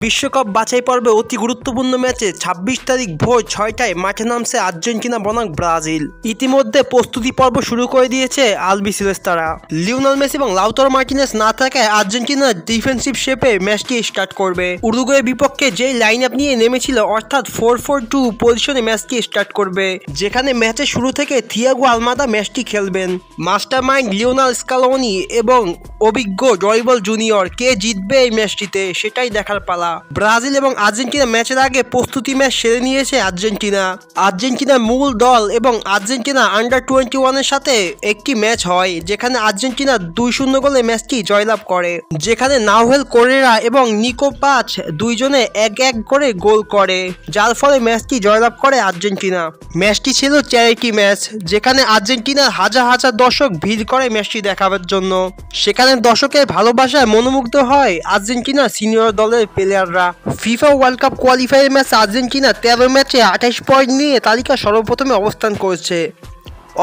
বিশ্বকাপ বাছাই পর্বে অতি গুরুত্বপূর্ণ ম্যাচে ২৬ তারিখ ভোর ৬টায় মাঠে নামছে আর্জেন্টিনা বনাম ব্রাজিল। ইতিমধ্যে প্রস্তুতি পর্ব শুরু করে দিয়েছে আলবিসেলেস্তারা। লিওনেল মেসি এবং লাউতারো মার্টিনেজ না থাকায় আর্জেন্টিনা ডিফেন্সিভ শেপে ম্যাচটি স্টার্ট করবে। উরুগুয়ের বিপক্ষে যেই লাইন আপ নিয়ে নেমেছিল অর্থাৎ 4-4-2 পজিশনে ম্যাচটি স্টার্ট করবে, যেখানে ম্যাচের শুরু থেকে থিয়াগো আলমাদা ম্যাচটি খেলবেন। মাস্টারমাইন্ড লিওনেল স্কালোনি এবং অভিজ্ঞ ডরিবল জুনিয়র কে জিতবে এই ম্যাচটিতে সেটাই দেখার পালা। ব্রাজিল এবং আর্জেন্টিনা ম্যাচের আগে প্রস্তুতি ম্যাচ সেরে নিয়েছে আর্জেন্টিনার মূল দল এবং আর্জেন্টিনা আন্ডার-21 এর সাথে একটি ম্যাচ হয়, যেখানে আর্জেন্টিনা 2-0 গোলে ম্যাচটি জয়লাভ করে, যেখানে নাহুয়েল কোরেরা এবং নিকো পাচ দুইজনে এক করে গোল করে, যার ফলে ম্যাচটি জয়লাভ করে আর্জেন্টিনা। ম্যাচটি ছিল চ্যারিটি ম্যাচ, যেখানে আর্জেন্টিনার হাজার হাজার দর্শক ভিড় করে ম্যাচটি দেখাবার জন্য। সেখানে দর্শকের ভালোবাসায় মনোমুগ্ধ হয় আর্জেন্টিনা সিনিয়র দলের প্লেয়াররা। FIFA world cup qualifier match Argentina 13 ম্যাচে 28 পয়েন্ট নিয়ে তালিকা সর্বপ্রথমে অবস্থান করেছে।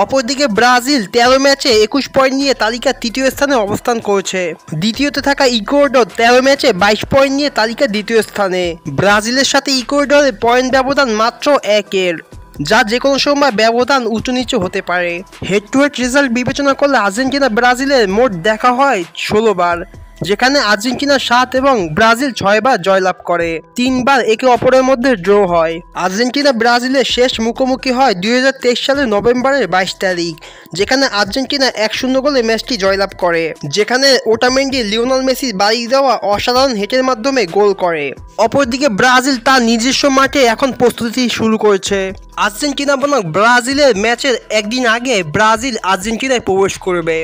অপরদিকে ব্রাজিল 13 ম্যাচে 21 পয়েন্ট নিয়ে তালিকা তৃতীয় স্থানে অবস্থান করছে। দ্বিতীয়তে থাকা ইকুয়েডর 13 ম্যাচে 22 পয়েন্ট নিয়ে তালিকা দ্বিতীয় স্থানে। ব্রাজিলের সাথে ইকুয়েডরের পয়েন্ট ব্যবধান মাত্র 1, যা যে কোনো সময় ব্যবধান উঁচু নিচু হতে পারে। হেড টু হেড রেজাল্ট বিবেচনা করলে আর্জেন্টিনা ব্রাজিলের মোট দেখা হয় 16 বার, যেখানে আর্জেন্টিনা 7 এবং ব্রাজিল 6 বার জয়লাভ করে, 3 বার একে অপরের মধ্যে ড্র হয়। আর্জেন্টিনা ব্রাজিলের শেষ মুখোমুখি হয় 2023 সালের নভেম্বরের 22 তারিখ, যেখানে আর্জেন্টিনা 1-0 গোলে ম্যাচটি জয়লাভ করে, যেখানে ওটামেন্ডি লিওনেল মেসির বাড়ি দেওয়া অসাধারণ হেডের মাধ্যমে গোল করে। অপরদিকে ব্রাজিল তার নিজস্ব মাঠে এখন প্রস্তুতি শুরু করেছে। আর্জেন্টিনা বনাম ব্রাজিলের ম্যাচের একদিন আগে ব্রাজিল আর্জেন্টিনায় প্রবেশ করবে।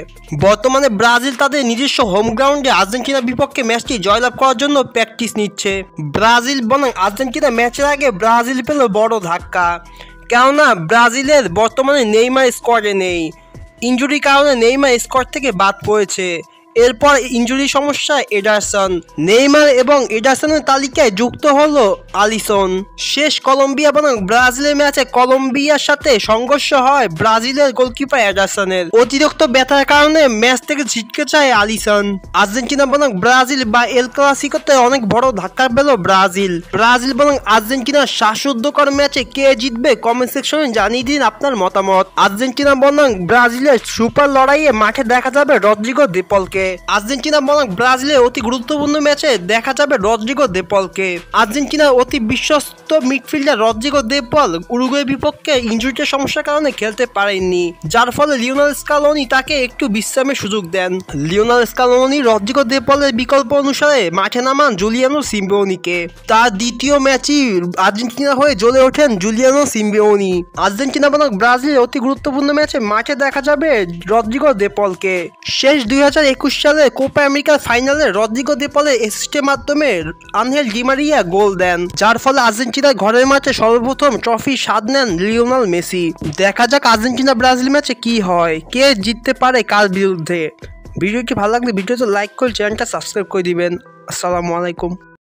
বর্তমানে ব্রাজিল তাদের নিজস্ব হোম গ্রাউন্ডে আর্জেন্টিনার বিপক্ষে ম্যাচটি জয়লাভ করার জন্য প্র্যাকটিস নিচ্ছে। ব্রাজিল বনাম আর্জেন্টিনা ম্যাচের আগে ব্রাজিল পেল বড় ধাক্কা, কেননা ব্রাজিলের বর্তমানে নেইমার স্কোয়াডে নেই। ইনজুরির কারণে নেইমার স্কোয়াড থেকে বাদ পড়েছে। এরপর ইনজুরি সমস্যা এডারসন, নেইমার এবং এডারসনের তালিকায় যুক্ত হলো আলিসন। শেষ কলম্বিয়া বনাম ব্রাজিলের ম্যাচে কলম্বিয়ার সাথে সংঘর্ষ হয় ব্রাজিলের গোলকিপার এডারসনের। অতিরিক্ত ব্যথার কারণে ম্যাচ থেকে ছিটকে যায় আলিসন। আর্জেন্টিনা বনাম ব্রাজিল বা এল ক্লাসিকোতে অনেক বড় ধাক্কা পেল ব্রাজিল বনাম আর্জেন্টিনার শ্বাসরুদ্ধকর ম্যাচে কে জিতবে কমেন্ট সেকশনে জানিয়ে দিন আপনার মতামত। আর্জেন্টিনা বনাম ব্রাজিলের সুপার লড়াইয়ে মাঠে দেখা যাবে রদ্রিগো দে পলকে। আর্জেন্টিনা বনাম ব্রাজিলের অতি গুরুত্বপূর্ণ ম্যাচে দেখা যাবে রদ্রিগো দে পলকে। আর্জেন্টিনার অতি বিশ্বস্ত মিডফিল্ডার রদ্রিগো দে পল উরুগুয়ের বিপক্ষে ইনজুরির সমস্যার কারণে খেলতে পারেননি, যার ফলে লিওনেল স্কালোনি তাকে একটু বিশ্রামের সুযোগ দেন। লিওনেল স্কালোনি রদ্রিগো দে পলের বিকল্প অনুসারে মাঠে নামান জুলিয়ানো সিমেওনিকে। তার দ্বিতীয় ম্যাচই আর্জেন্টিনা হয়ে জ্বলে ওঠেন জুলিয়ানো সিমেওনি। আর্জেন্টিনা বনাম ব্রাজিলের অতি গুরুত্বপূর্ণ ম্যাচে মাঠে দেখা যাবে রদ্রিগো দে পলকে। শেষ 2021 সালে কোপা আমেরিকার ফাইনালে রদ্রিগো দে পলের অ্যাসিস্টের মাধ্যমে আনহেল ডি মারিয়া গোল দেন, যার ফলে আর্জেন্টিনার ঘরের মাঠে সর্বপ্রথম ট্রফি স্বাদ নেন লিওনেল মেসি। দেখা যাক আর্জেন্টিনা ব্রাজিল ম্যাচে কি হয়, কে জিততে পারে কার বিরুদ্ধে। ভিডিওটি ভালো লাগলে ভিডিওতে লাইক করে চ্যানেলটা সাবস্ক্রাইব করে দিবেন। আসসালামু আলাইকুম।